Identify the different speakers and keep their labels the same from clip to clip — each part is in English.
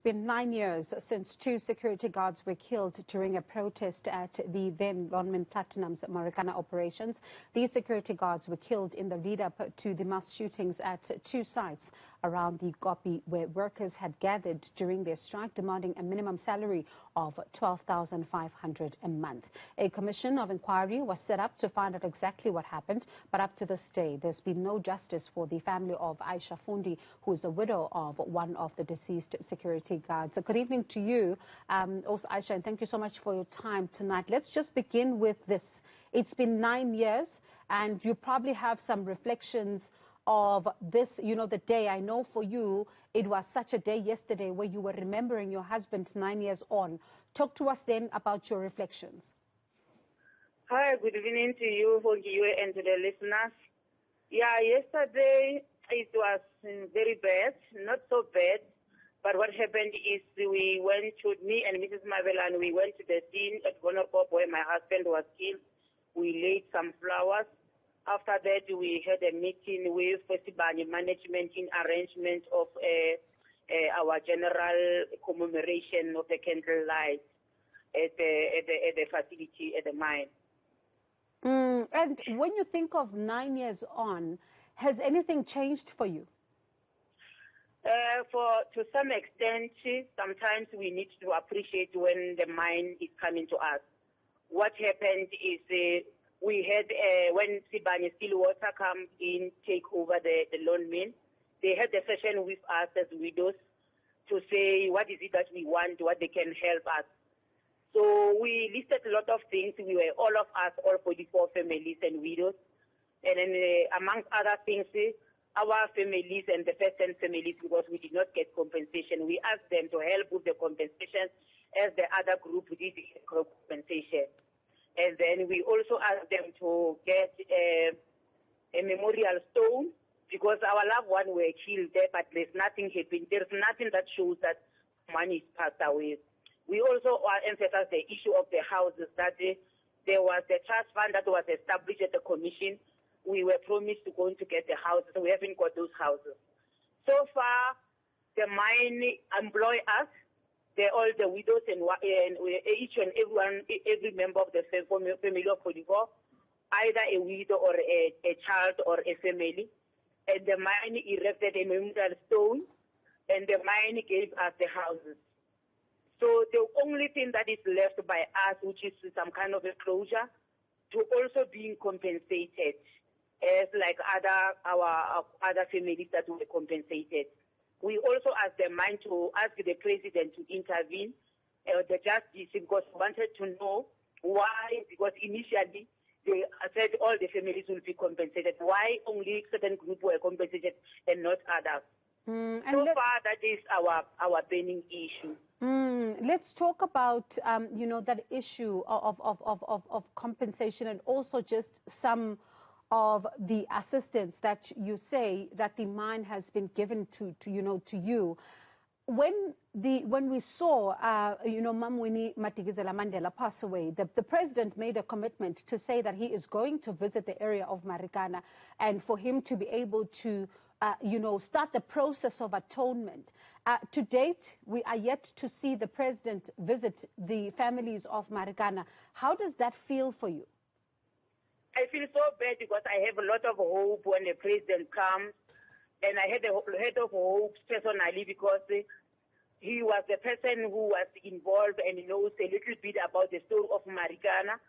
Speaker 1: Been 9 years since 2 security guards were killed during a protest at the then Lonmin Platinum's Marikana operations. These security guards were killed in the lead-up to the mass shootings at 2 sites around the Gopi, where workers had gathered during their strike demanding a minimum salary of 12,500 a month. A commission of inquiry was set up to find out exactly what happened, but up to this day, there's been no justice for the family of Aisha Fundi, who is a widow of one of the deceased security guards. So good evening to you, also Aisha, and thank you so much for your time tonight. Let's just begin with this. It's been 9 years, and you probably have some reflections of this, you know, the day. I know for you, it was such a day yesterday where you were remembering your husband 9 years on. Talk to us then about your reflections.
Speaker 2: Hi, good evening to you, and to the listeners. Yeah, yesterday it was very bad, not so bad. But what happened is me and Mrs. Mavela, and we went to the scene at Gonokop where my husband was killed. We laid some flowers. After that, we had a meeting with Fesibani management in arrangement of our general commemoration of the candlelight at the facility at the mine.
Speaker 1: And when you think of 9 years on, has anything changed for you?
Speaker 2: To some extent, sometimes we need to appreciate when the mine is coming to us. What happened is we had, when Sibanye Stillwater come in, take over the Lonmin, they had a session with us as widows to say what is it that we want, what they can help us. So we listed a lot of things. We were all of us, all 44 families and widows. And then amongst other things, our families and the first-hand families, because we did not get compensation, we asked them to help with the compensation as the other group did compensation. And then we also asked them to get a memorial stone, because our loved one were killed there, but there's nothing happened. There's nothing that shows that money is passed away. We also emphasized the issue of the houses, that there was a trust fund that was established at the commission. We were promised to go to get the houses. We haven't got those houses. So far, the mine employ us, all the widows and each and every member of the family of 44, either a widow or a child or a family. And the mine erected a memorial stone, and the mine gave us the houses. So the only thing that is left by us, which is some kind of a closure, to also being compensated, as like our other families that were compensated. We also asked the mine to ask the president to intervene, the justice, because we wanted to know why, because initially they said all the families will be compensated. Why only certain groups were compensated and not others? So far, that is our burning issue.
Speaker 1: Let's talk about, you know, that issue of compensation, and also just some of the assistance that you say that the mine has been given to you. When we saw, you know, Mamwini Matigizela Mandela pass away, the president made a commitment to say that he is going to visit the area of Marikana, and for him to be able to, you know, start the process of atonement. To date, we are yet to see the president visit the families of Marikana. How does that feel for you?
Speaker 2: I feel so bad because I have a lot of hope when the president comes, and I had a lot of hope personally because he was the person who was involved and knows a little bit about the story of Marikana,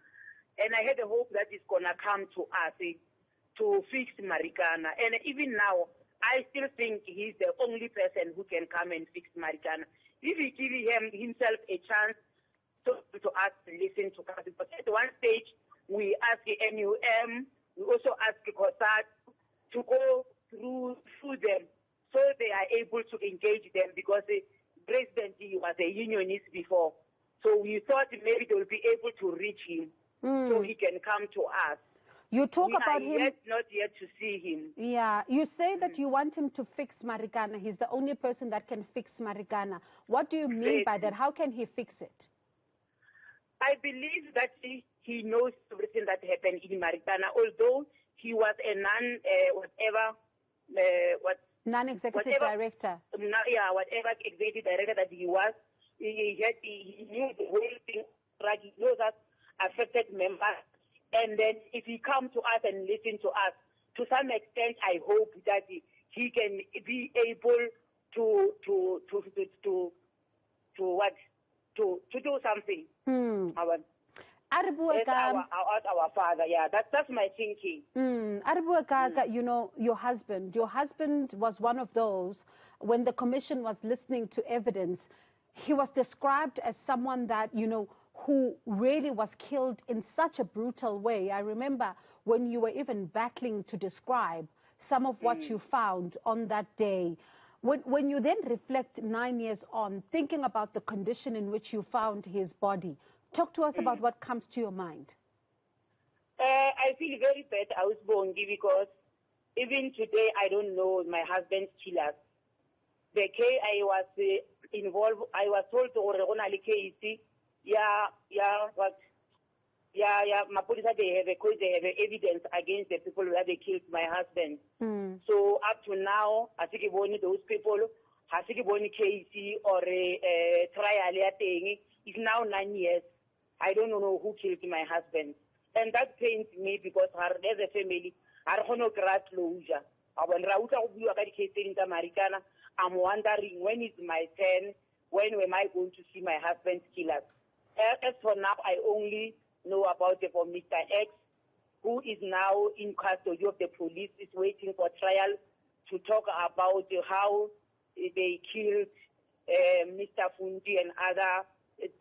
Speaker 2: and I had a hope that he's going to come to us to fix Marikana. And even now, I still think he's the only person who can come and fix Marikana. If we give himself a chance to us to listen to us, because at one stage, we ask the NUM, we also ask the COSAT to go through them so they are able to engage them, because the president was a unionist before. So we thought maybe they will be able to reach him so he can come to us.
Speaker 1: You talk about him.
Speaker 2: Not yet to see him.
Speaker 1: Yeah, you say that you want him to fix Marikana. He's the only person that can fix Marikana. What do you mean by that? How can he fix it?
Speaker 2: I believe that he knows everything that happened in Marikana, although he was a
Speaker 1: Non-executive director.
Speaker 2: Whatever executive director that he was, he knew the whole thing. He knows us affected members. And then if he come to us and listen to us, to some extent, I hope that he can be able to do something. Our father, yeah, that's my thinking.
Speaker 1: You know, your husband was one of those, when the commission was listening to evidence, he was described as someone that, you know, who really was killed in such a brutal way. I remember when you were even battling to describe some of what you found on that day. When you then reflect 9 years on, thinking about the condition in which you found his body, talk to us about what comes to your mind.
Speaker 2: I feel very bad, Ausbongi, because even today I don't know my husband's killers. The case I was involved, I was told to Oregonali case, my police they have evidence against the people that they killed my husband. So up to now, I think those people, I think case or a trial is now 9 years. I don't know who killed my husband. And that pains me because as a family, I don't know closure. When Marikana, I'm wondering when is my turn, when am I going to see my husband's killers. As for now, I only know about it from Mr. X, who is now in custody of the police, is waiting for trial to talk about how they killed Mr. Fundi and other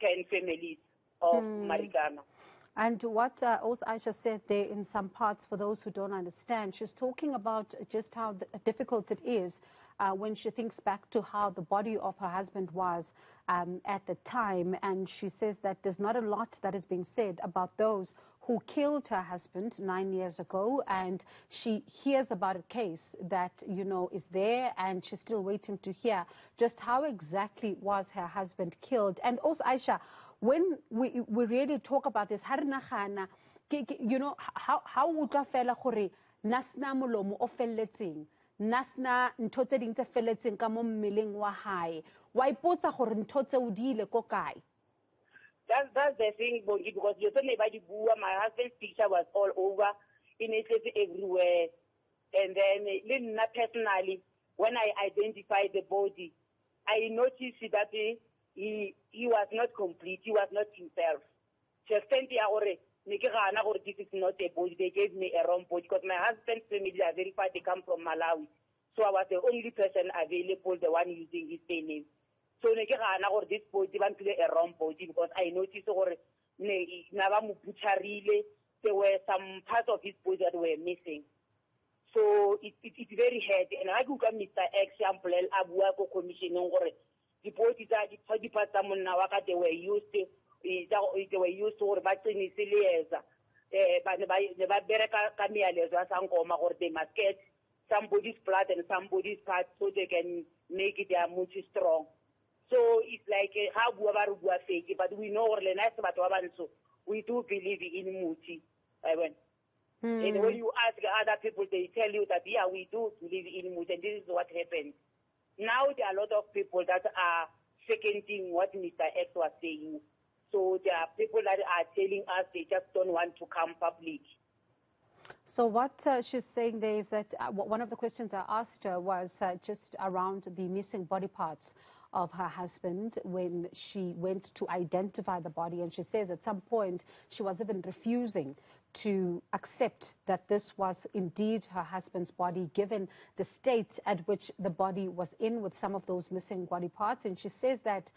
Speaker 2: 10 families of Marikana.
Speaker 1: And what also Aisha said there in some parts, for those who don't understand, she's talking about just how difficult it is when she thinks back to how the body of her husband was at the time. And she says that there's not a lot that is being said about those who killed her husband 9 years ago. And she hears about a case that, you know, is there, and she's still waiting to hear just how exactly was her husband killed. And also, Aisha, when we really talk about this, you know, how would I feel like nasna molomo o felletseng, nasna ntho tse ding tse felletseng ka mo mmeleng wa hae, wa ipotsa gore ntho tse o di ile ko kae?
Speaker 2: That's the thing, Bongi, because my husband's picture was all over, in it everywhere. And then personally, when I identified the body, I noticed that he was not complete, he was not himself. Just this is not a body, they gave me a wrong body, because my husband's family are verified, they come from Malawi. So I was the only person available, the one using his name. So this body went to a wrong body, because I noticed there were some parts of his body that were missing. So it's very heavy. And I could Mr. X commission the bodies are the parts they were used to or they must get somebody's blood and somebody's part so they can make their multi strong. So it's like how fake, but we know we do believe in muti. And when you ask other people, they tell you that yeah, we do believe in muti, and this is what happened. Now there are a lot of people that are seconding what Mr. X was saying. So there are people that are telling us they just don't want to come public.
Speaker 1: So what she's saying there is that one of the questions I asked her was just around the missing body parts of her husband when she went to identify the body. And she says at some point she was even refusing to accept that this was indeed her husband's body, given the state at which the body was in with some of those missing body parts. And she says that,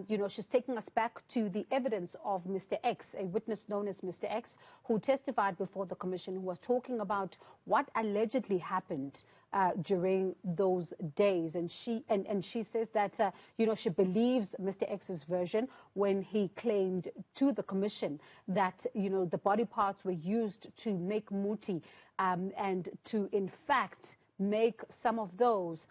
Speaker 1: you know, she's taking us back to the evidence of Mr. X, a witness known as Mr. X, who testified before the commission, who was talking about what allegedly happened during those days. And she says that, you know, she believes Mr. X's version when he claimed to the commission that, you know, the body parts were used to make muti and to, in fact, make some of those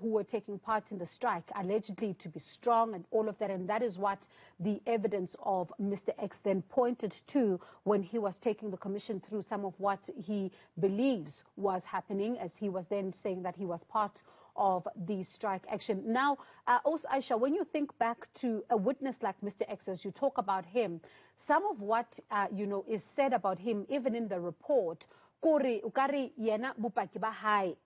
Speaker 1: who were taking part in the strike allegedly to be strong and all of that. And that is what the evidence of Mr. X then pointed to when he was taking the commission through some of what he believes was happening, as he was then saying that he was part of the strike action. Now, also, Aisha, when you think back to a witness like Mr. X, as you talk about him, some of what, is said about him, even in the report, kore ukare yena bopaki ba hae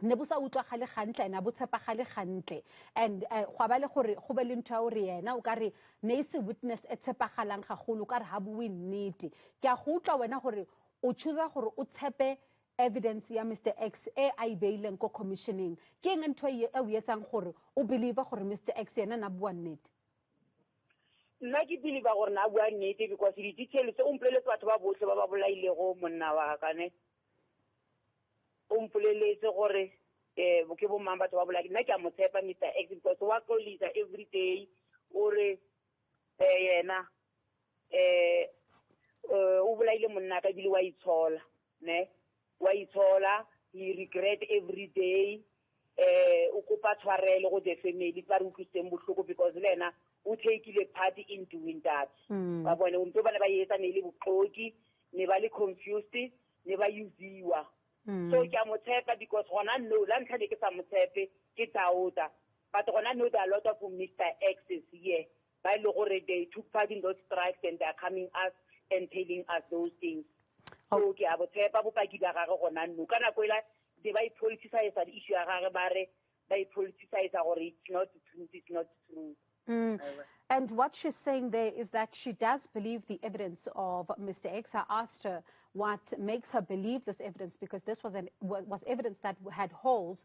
Speaker 1: ne bo sa utlwagale gantle na bo tshepagale gantle and gwa ba le gore go be le ntho ya gore yena o kare ne se witness e tshepagalang gagolo o kare ha bue nnete ke a go utlwa wena gore o choose gore o tshepe evidence ya Mr. X e a ibeileng ko commissioning ke eng ntho e o etsang gore o believe gore Mr. X yena na bua nnete
Speaker 2: nna ke believe gore na bua nnete because di details o mpoleletse batho ba botlhe ba ba bolailego monna wa ka ne o mpoleletse gore ke bo mang batho ba bolaki nna ke a mo tshepa Mr. X because wa kolisa every day ore yena o bolaile monna ka bile wa itshola ne wa itshola he regret every day o kopa tshwarelo go the family ba re utlwiseng bohloko because lena o takeile part in doing that ba bone o ntse bana ba yetsa ne le boqoki ne ba le confused ne ba uziwa so ke a mo tshepa because gona no la ntlha ne ke sa mo tshepe ke Dauda but gona no there are a lot of Mr. X's here ba ile gore they took part in those strikes and they are coming us and telling us those things so ke a bo tshepa bopaki ba gagwe gona no kana go ila de ba politicize the issue ya gagwe ba re ba politicize gore it's not true it's not true.
Speaker 1: And what she's saying there is that she does believe the evidence of Mr. X. I asked her what makes her believe this evidence because this was evidence that had holes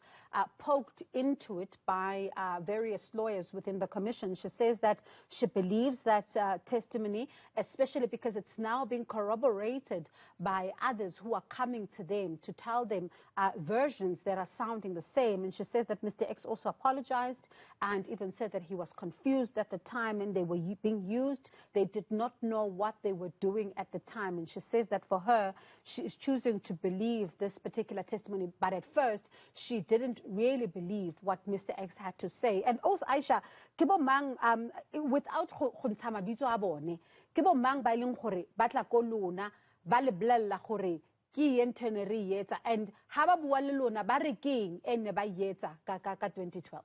Speaker 1: poked into it by various lawyers within the commission. She says that she believes that testimony, especially because it's now being corroborated by others who are coming to them to tell them versions that are sounding the same. And she says that Mr. X also apologized and even said that he was confused at the time and they were being used. They did not know what they were doing at the time. And she says that for her, she is choosing to believe this particular testimony. But at first, she didn't really believe what Mr. X had to say. And also, Aisha, kibo mang without khuntama bizo abone, kibo mang ba ileng gore batla ko lona ba le blella gore ki yenteneri yetsa and ha ba bua le lona ba re keng ene ba yetsa ka 2012.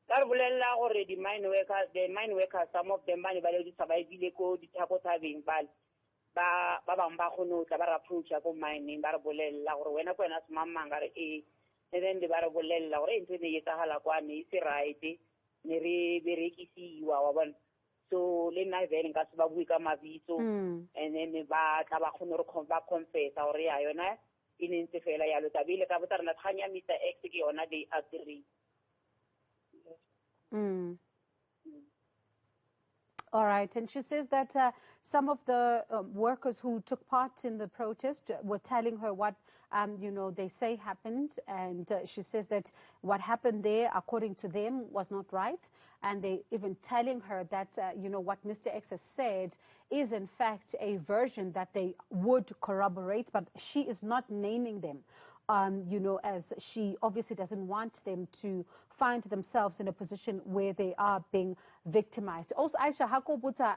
Speaker 2: The mine workers, some of them ba le survivile ko dithako thabeng ba bang ba khono tla ba ra approach go mining ba re bolella gore wena kwena se mamanga re and then ba re bolella gore ntse ne yetsagala kwa ne se right ne re berekisiwa wa bona so le nna vele nka se ba bui ka mabitso and then ba tla ba khono re ba confess gore ya yona ine ntse fela ya lo tabile ka botsa rena thanya Mr. X ke yona they agree.
Speaker 1: All right, and she says that some of the workers who took part in the protest were telling her what, they say happened, and she says that what happened there, according to them, was not right, and they even telling her that, what Mr. X has said is in fact a version that they would corroborate, but she is not naming them. As she obviously doesn't want them to find themselves in a position where they are being victimized. Also, Aisha, Hakobuta,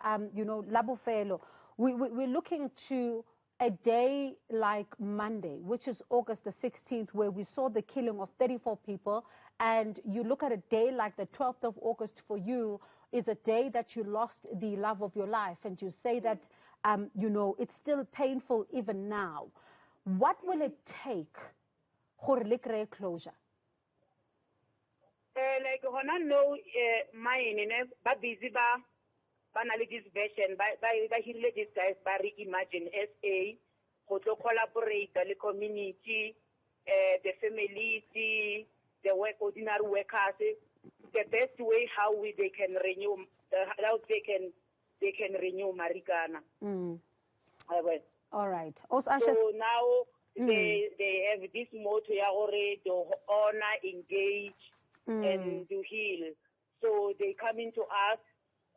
Speaker 1: Labofelo, we're looking to a day like Monday, which is August the 16th, where we saw the killing of 34 people, and you look at a day like the 12th of August for you is a day that you lost the love of your life, and you say that, it's still painful even now. What will it take for closure?
Speaker 2: Like hona no mine ba busy ba na le this version ba hirile these guys ba reimagine SA go tlo collaborate le community the families the ordinary workers the best way how they can renew how they can renew Marikana.
Speaker 1: All right.
Speaker 2: Also, so now they have this motto to honor, engage, and to heal. So they come into us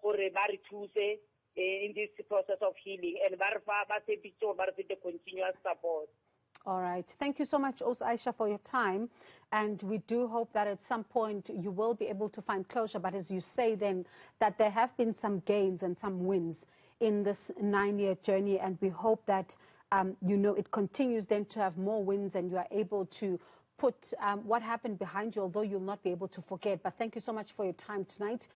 Speaker 2: for in this process of healing and the continuous support.
Speaker 1: All right. Thank you so much, also, Aisha, for your time. And we do hope that at some point you will be able to find closure. But as you say then, that there have been some gains and some wins in this 9-year journey. And we hope that, it continues then to have more wins and you are able to put what happened behind you, although you'll not be able to forget. But thank you so much for your time tonight.